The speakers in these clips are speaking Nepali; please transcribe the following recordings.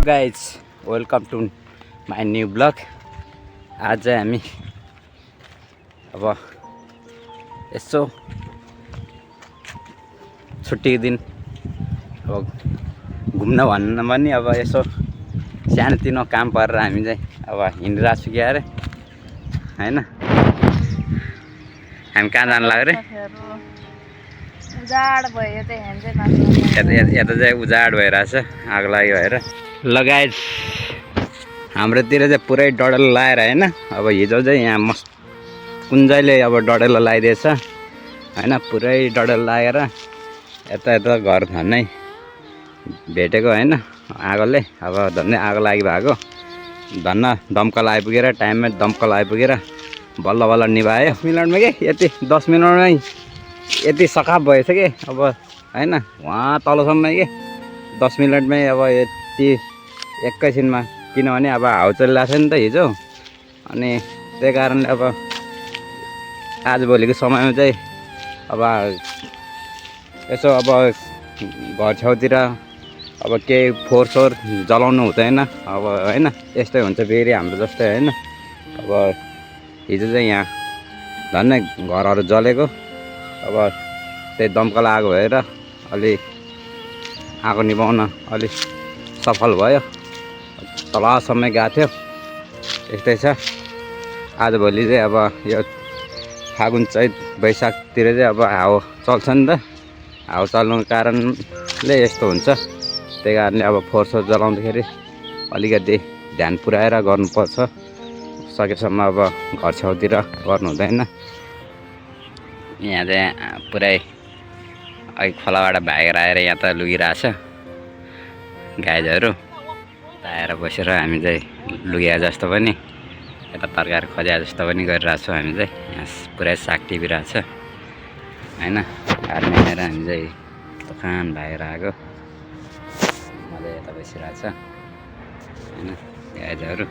Guys welcome to my new blog. आज चाहिँ हामी अब यसो छुट्टीको दिन अब घुम्न भन्न पनि अब यसो सानोतिनो काम परेर हामी चाहिँ अब हिँडिरहेको छु क्या अरे होइन। हामी कहाँ जानु लाग्यो रे? उजाड भयो त यता चाहिँ उजाड भइरहेछ आगो लाग्यो भएर। लगायत हाम्रोतिर चाहिँ पुरै डडेलो लाएर होइन। अब हिजो चाहिँ यहाँ मस्त कुन चाहिँ अब डडेलो लगाइदिएछ होइन। पुरै डडेलो लागेर यता यता घर झन्नै भेटेको होइन आगोले। अब झन्डै आगो भएको धन्न दमकल आइपुगेर टाइममै दमकल आइपुगेर बल्ल बल्ल निभायो 10 मिनटमा के यति 10 मिनटमै यति सखाप भएछ कि अब होइन। वहाँ तलसम्म के 10 मिनटमै अब यति एकैछिनमा, किनभने अब हाउ चलिरहेको थियो नि त हिजो। अनि त्यही कारणले अब आजभोलिको समयमा चाहिँ अब यसो अब घर छेउतिर अब केही फोहोर जलाउनु हुँदैन अब होइन। यस्तै हुन्छ फेरि हाम्रो जस्तै होइन। अब हिजो चाहिँ यहाँ झन्डै घरहरू जलेको अब त्यही दमकल आगो भएर अलि आगो निभाउन अलि सफल भयो। तलसम्म गएको थियो। यस्तै छ आजभोलि चाहिँ अब यो फागुन चैत वैशाखतिर चाहिँ अब हावा चल्छ नि त। हावा चल्नुको कारणले यस्तो हुन्छ। त्यही कारणले अब फोहोर जलाउँदाखेरि अलिकति ध्यान पुऱ्याएर गर्नुपर्छ। सकेसम्म अब घर छेउतिर गर्नु हुँदैन। यहाँ चाहिँ पुरै अघि खोलाबाट भागेर आएर यहाँ त लुगिरहेछ गाईहरू। आएर बसेर हामी चाहिँ लुगिया जस्तो पनि यता तरकारी खोज्या जस्तो पनि गरिरहेछौँ। हामी चाहिँ यहाँ पुरै साग टिपिरहेछ होइन। घरमा आएर हामी चाहिँ दोकान भागेर आएको मजा यता बसिरहेछ होइन गाईहरू।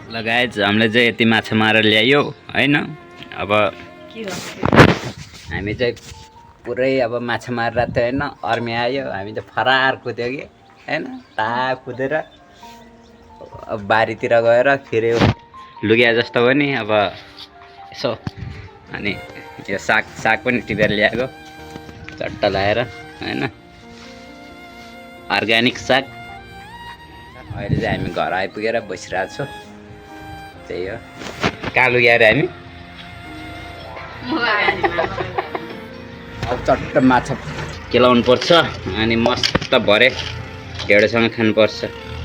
ल गाइज हामीले चाहिँ यति माछा मारेर ल्यायो होइन। अब हामी चाहिँ पुरै अब माछा मारेर थियो होइन। अर्मी आयो हामी चाहिँ फरार कुद्यो कि होइन। कुदेर अब बारीतिर गएर फेरि लुगिया जस्तो पनि अब यसो अनि यो साग पनि टिपेर ल्याएको चट्ट लगाएर होइन। अर्ग्यानिक साग। अहिले चाहिँ हामी घर आइपुगेर बसिरहेको छौँ। त्यही हो। कहाँ लुग्यो अरे हामी? अब चट्ट माछा केलाउनु पर्छ अनि मस्त भरे ढेँडोसँग खानुपर्छ।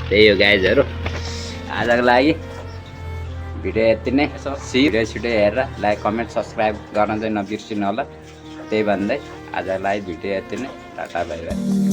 त्यही हो गाइजहरू। आजको लागि भिडियो यति नै। भिडियो छिटो हेरेर लाइक कमेन्ट सब्सक्राइब गर्न चाहिँ नबिर्सिनु होला। त्यही भन्दै आजको लागि भिडियो यति नै। Tata bye by.